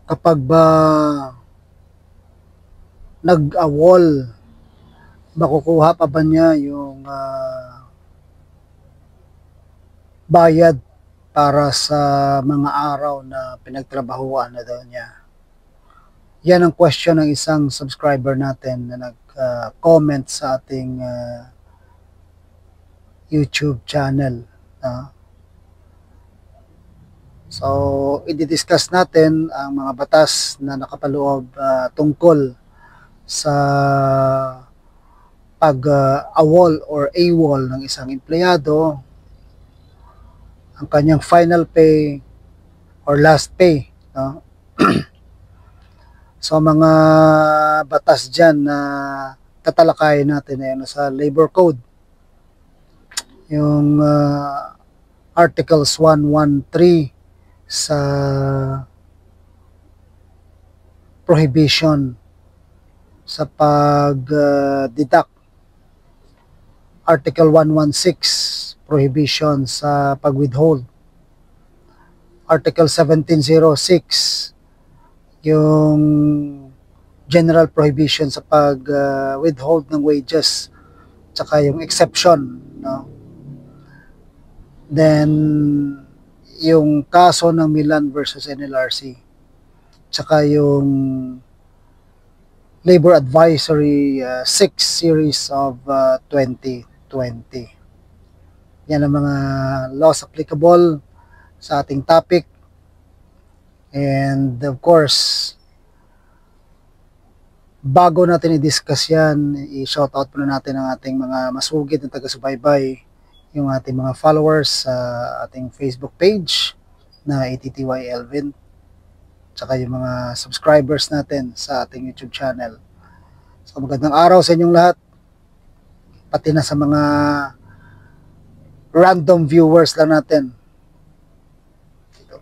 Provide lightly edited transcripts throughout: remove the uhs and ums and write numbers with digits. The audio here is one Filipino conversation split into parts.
Kapag ba nag-awol, makukuha pa ba niya yung bayad para sa mga araw na pinagtrabahuan na daw niya? Yan ang question ng isang subscriber natin na nag-comment sa ating YouTube channel. So, i-discuss natin ang mga batas na nakapaloob tungkol sa pag-awol or AWOL ng isang empleyado, ang kanyang final pay or last pay. No? So, mga batas dyan na tatalakayin natin ay sa Labor Code. Yung Articles 113 sa prohibition sa pag-deduct. Article 116, prohibition sa pag-withhold. Article 1706, yung general prohibition sa pag-withhold ng wages, tsaka yung exception. No? Then, yung kaso ng Milan versus NLRC, tsaka yung Labor Advisory 6 series of 2020. Yan ang mga laws applicable sa ating topic. And of course, bago natin i-discuss yan, i-shoutout muna natin ang ating mga masugid na taga-subaybay, yung ating mga followers sa ating Facebook page na ATTY Elvin, tsaka yung mga subscribers natin sa ating YouTube channel. So magandang araw sa inyong lahat, pati na sa mga random viewers lang natin. Ito.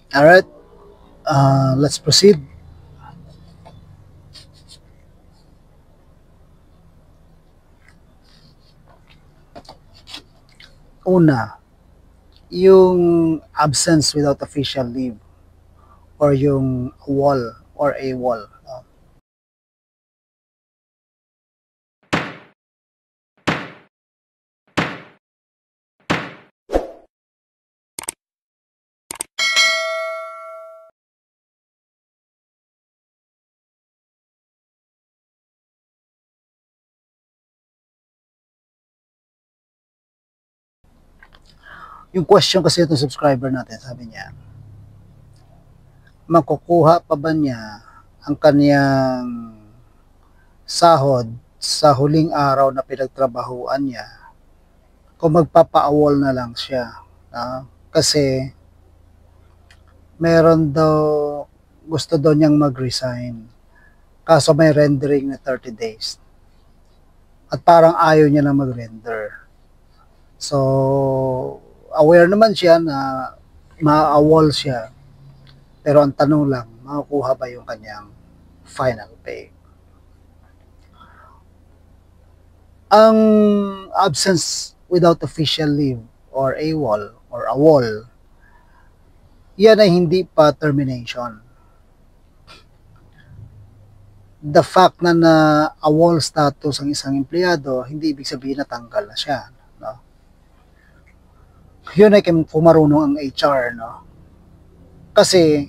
Alright, let's proceed. Una, yung absence without official leave or yung wall or a wall. Yung question kasi itong subscriber natin, sabi niya, makukuha pa ba niya ang kaniyang sahod sa huling araw na pinagtrabahuan niya kung magpapa-awol na lang siya? Kasi meron daw, gusto daw niyang mag-resign, kaso may rendering na 30 days at parang ayaw niya na mag-render. So aware naman siya na ma-awol siya, pero ang tanong lang, makukuha ba yung kanyang final pay? Ang absence without official leave or AWOL or AWOL, yan ay hindi pa termination. The fact na na-AWOL status ang isang empleyado, hindi ibig sabihin na tanggal na siya. No? Yun ay kung marunong ang HR. No? Kasi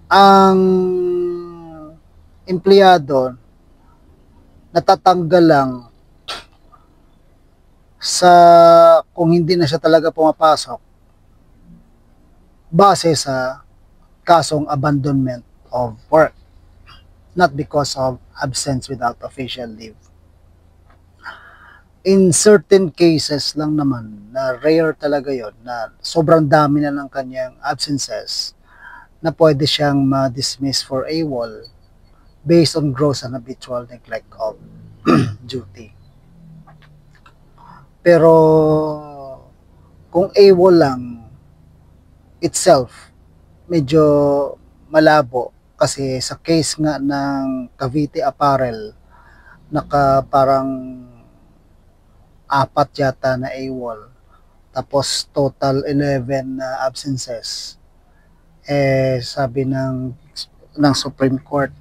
ang empleyado natatanggal lang sa kung hindi na siya talaga pumapasok base sa kasong abandonment of work, not because of absence without official leave. In certain cases lang naman, na rare talaga yon, na sobrang dami na ng kanyang absences, na pwede siyang ma-dismiss for AWOL based on gross and habitual neglect of duty. Pero kung AWOL lang itself, medyo malabo kasi sa case nga ng Cavite Apparel, parang 4 yata na AWOL, tapos total 11 na absences. Sabi ng Supreme Court,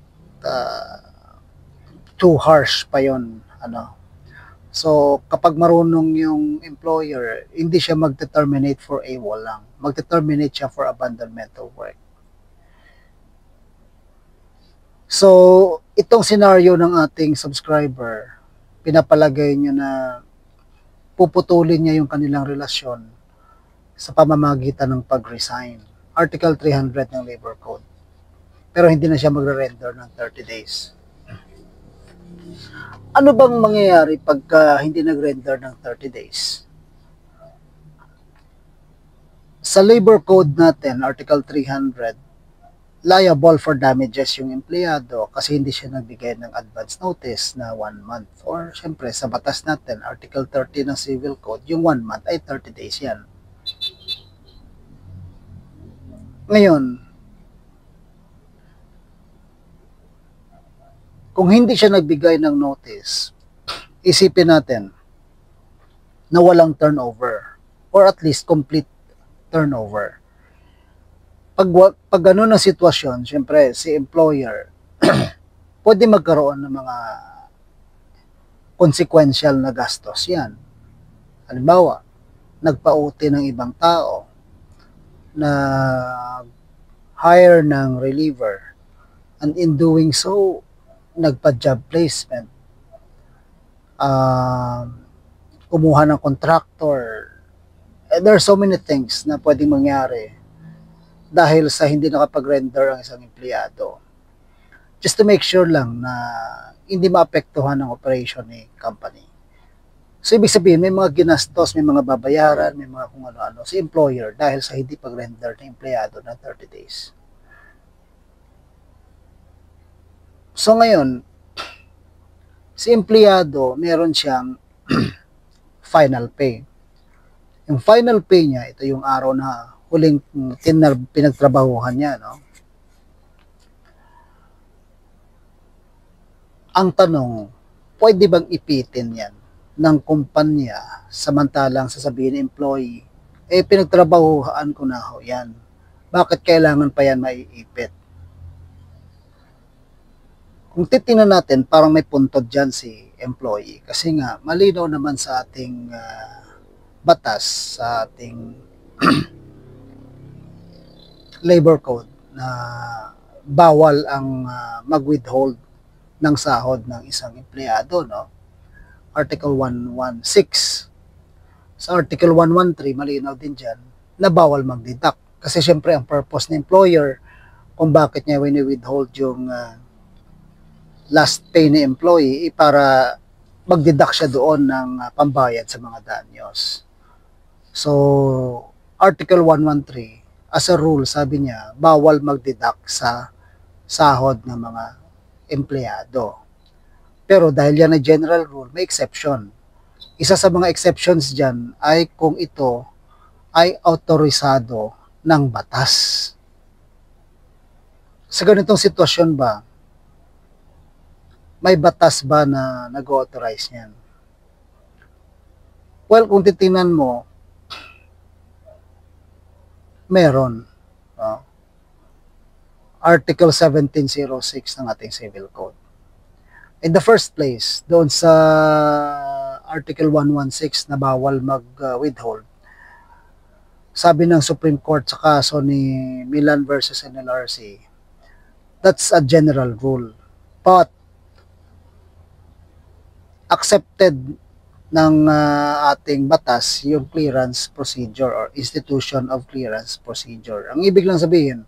too harsh pa yon, ano. So, kapag marunong yung employer, hindi siya mag-terminate for AWOL lang. Mag-terminate siya for abandonment of work. So, itong scenario ng ating subscriber, pinapalagay nyo na puputulin niya yung kanilang relasyon sa pamamagitan ng pag-resign. Article 300 ng Labor Code. Pero hindi na siya magre-render ng 30 days. Ano bang mangyayari pagka hindi nag-render ng 30 days? Sa Labor Code natin, Article 300, liable for damages yung empleyado kasi hindi siya nagbigay ng advance notice na 1 month. Or syempre, sa batas natin, Article 30 ng Civil Code, yung 1 month ay 30 days yan. Ngayon, kung hindi siya nagbigay ng notice, isipin natin na walang turnover or at least complete turnover. Pag ganun ang sitwasyon, syempre si employer pwede magkaroon ng mga consequential na gastos yan. Halimbawa, nagpa-OT ng ibang tao, na hire ng reliever, and in doing so, nagpa-job placement, kumuha ng contractor. There are so many things na pwedeng mangyari dahil sa hindi nakapag-render ang isang empleyado. Just to make sure lang na hindi maapektuhan ang operation ni company. So, ibig sabihin, may mga ginastos, may mga babayaran, may mga kung ano-ano si employer dahil sa hindi pag-render ng empleyado ng 30 days. So ngayon, si empleyado, meron siyang final pay. Yung final pay niya, ito yung araw na huling pinagtrabahuhan niya, no? Ang tanong, pwede bang ipitin yan ng kumpanya samantalang sasabihin ng employee, pinagtrabahuhan ko na ho yan. Bakit kailangan pa yan maiipit? Kung titingnan natin, parang may puntod dyan si employee. Kasi nga, malinaw naman sa ating batas, sa ating labor code na bawal ang mag-withhold ng sahod ng isang empleyado, no? Article 116. Sa Article 113, malinaw din dyan na bawal mag-deduct. Kasi syempre, ang purpose ng employer kung bakit niya wini-withhold yung last pay ni employee para mag-deduct siya doon ng pambayad sa mga danyos. So, Article 113, as a rule, sabi niya, bawal mag-deduct sa sahod ng mga empleyado. Pero dahil yan ay general rule, may exception. Isa sa mga exceptions dyan ay kung ito ay autorisado ng batas. Sa ganitong sitwasyon ba, may batas ba na nag-authorize niyan? Well, kung titingnan mo, meron. No? Article 1706 ng ating Civil Code. In the first place, doon sa Article 116 na bawal mag-withhold, sabi ng Supreme Court sa kaso ni Milan versus NLRC, That's a general rule. But accepted ng ating batas yung clearance procedure or institution of clearance procedure. Ang ibig lang sabihin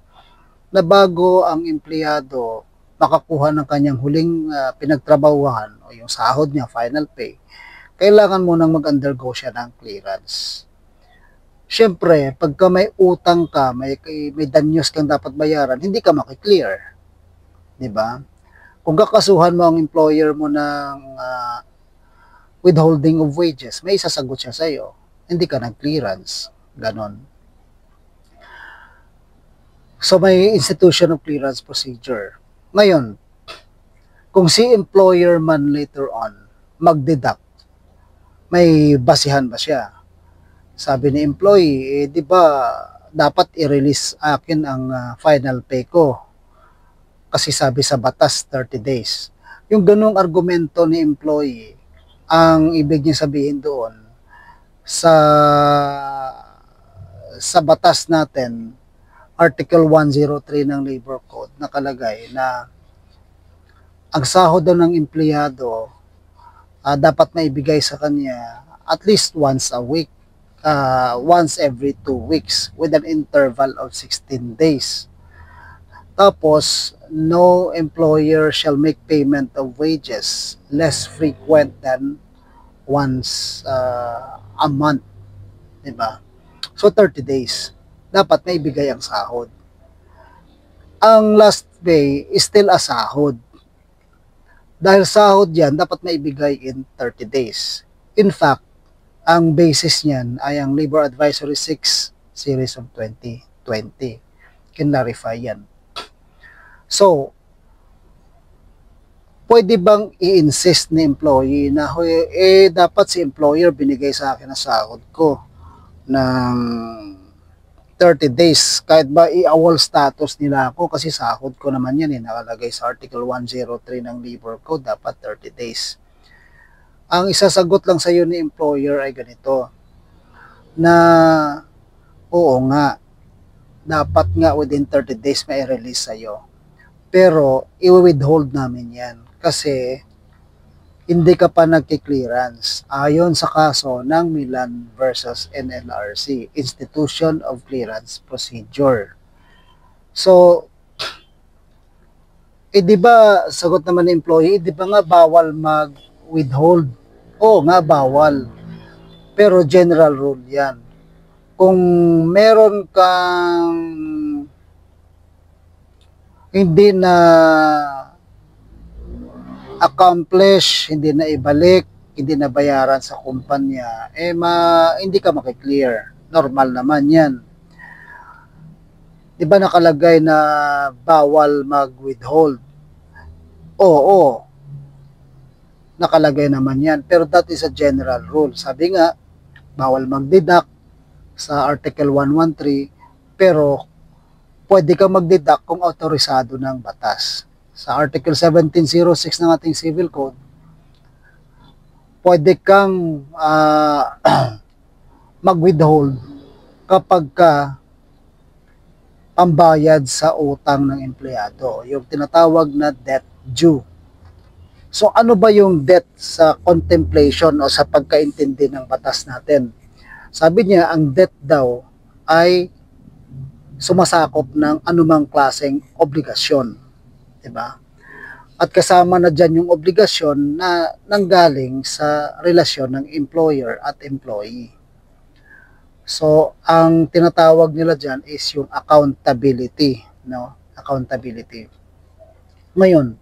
na bago ang empleyado makakuha ng kanyang huling pinagtrabahuhan o yung sahod niya, final pay, kailangan mo nang mag-undergo siya ng clearance. Siyempre, pagka may utang ka, may danyos kang dapat bayaran, hindi ka makiklear. Diba? Kung kakasuhan mo ang employer mo ng withholding of wages, may isasagot siya sa iyo. Hindi ka nag-clearance. Ganon. So, may institution of clearance procedure. Ngayon, kung si employer man later on mag-deduct, may basihan ba siya? Sabi ni employee, di ba dapat i-release akin ang final pay ko? Kasi sabi sa batas, 30 days. Yung ganung argumento ni employee, ang ibig niya sabihin doon sa batas natin, Article 103 ng Labor Code, nakalagay na ang sahod daw ng empleyado dapat maibigay sa kanya at least once a week, once every 2 weeks with an interval of 16 days. Tapos, no employer shall make payment of wages less frequent than once a month. Diba? So, 30 days. Dapat may ibigay ang sahod. Ang last pay is still a sahod. Dahil sahod yan, dapat may ibigay in 30 days. In fact, ang basis niyan ay ang Labor Advisory 6 Series of 2020. Kinlarify yan. So, pwede bang i-insist ni employee na dapat si employer binigay sa akin ang sahod ko ng 30 days kahit ba i-awol status nila ako kasi sahod ko naman yan nakalagay sa Article 103 ng Labor Code, dapat 30 days. Ang isasagot lang sa iyo ni employer ay ganito na oo nga, dapat nga within 30 days may release sa iyo. Pero, i-withhold namin yan kasi hindi ka pa nagki-clearance ayon sa kaso ng Milan versus NLRC, Institution of Clearance Procedure. So, di ba, sagot naman ng employee, di ba nga bawal mag-withhold? Oo nga, bawal. Pero general rule yan. Kung meron kang hindi na accomplish, hindi na ibalik, hindi na bayaran sa kumpanya, hindi ka makiklear. Normal naman yan. Di ba nakalagay na bawal mag-withhold? Oo. Nakalagay naman yan. Pero that is a general rule. Sabi nga, bawal mag-deduct sa Article 113, pero pwede kang mag-deduct kung autorisado ng batas. Sa Article 1706 ng ating Civil Code, pwede kang mag-withhold kapag ka pambayad sa utang ng empleyado, yung tinatawag na debt due. So ano ba yung debt sa contemplation o sa pagkaintindi ng batas natin? Sabi niya, ang debt daw ay sumasakop ng anumang klaseng obligasyon, diba? At kasama na dyan yung obligasyon na nanggaling sa relasyon ng employer at employee. So, ang tinatawag nila dyan is yung accountability, no? Accountability. Ngayon,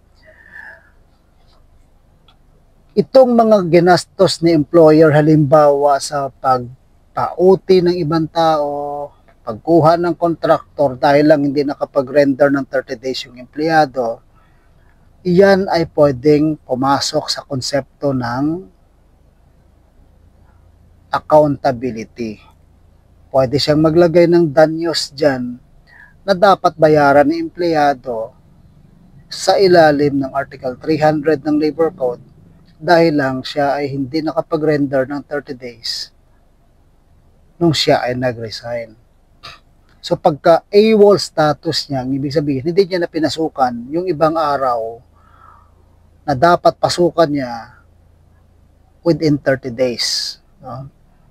itong mga ginastos ni employer halimbawa sa pagpa-OT ng ibang tao, pagkuha ng kontraktor dahil lang hindi nakapag-render ng 30 days yung empleyado, iyan ay pwedeng pumasok sa konsepto ng accountability. Pwede siyang maglagay ng danyos dyan na dapat bayaran ng empleyado sa ilalim ng Article 300 ng Labor Code dahil lang siya ay hindi nakapag-render ng 30 days nung siya ay nag-resign. So pagka AWOL status niya, ang ibig sabihin, hindi niya na pinasukan yung ibang araw na dapat pasukan niya within 30 days. No?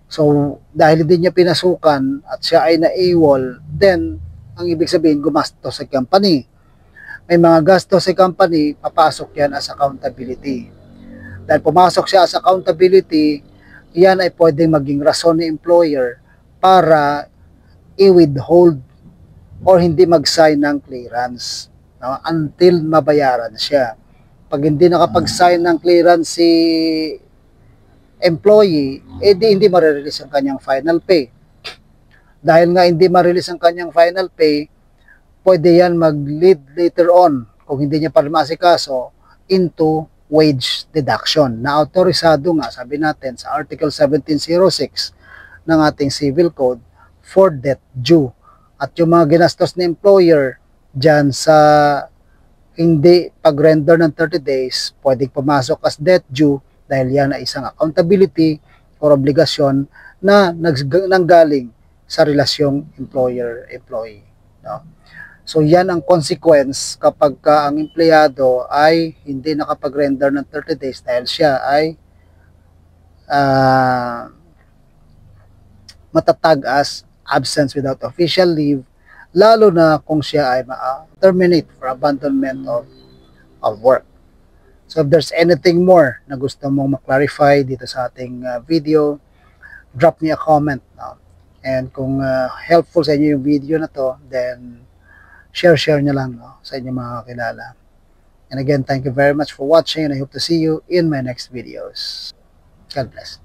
So, dahil hindi niya pinasukan at siya ay na-AWOL, then, ang ibig sabihin, gumastos sa company. May mga gastos sa company, papasok yan as accountability. Dahil pumasok siya as accountability, yan ay pwedeng maging rason ni employer para i-withhold or hindi mag-sign ng clearance, no? Until mabayaran siya. Pag hindi nakapag-sign ng clearance si employee, hindi ma-release ang kanyang final pay. Dahil nga hindi ma-release ang kanyang final pay, pwede yan mag-lead later on, kung hindi niya pa masikaso, into wage deduction na autorisado nga, sabi natin, sa Article 1706 ng ating Civil Code for debt due. At yung mga ginastos ni employer dyan sa hindi pag-render ng 30 days, pwedeng pumasok as debt due dahil yan ay isang accountability or obligasyon na nanggaling sa relasyong employer-employee. No? So yan ang consequence kapag ang empleyado ay hindi nakapag-render ng 30 days dahil siya ay matatag as absence without official leave, lalo na kung siya ay terminate for abandonment of work. So if there's anything more na gusto mong ma-clarify dito sa ating video, drop me a comment. No? And kung helpful sa inyo yung video na to, then share nyo lang, no, sa inyong mga kakilala. And again, thank you very much for watching and I hope to see you in my next videos. God bless.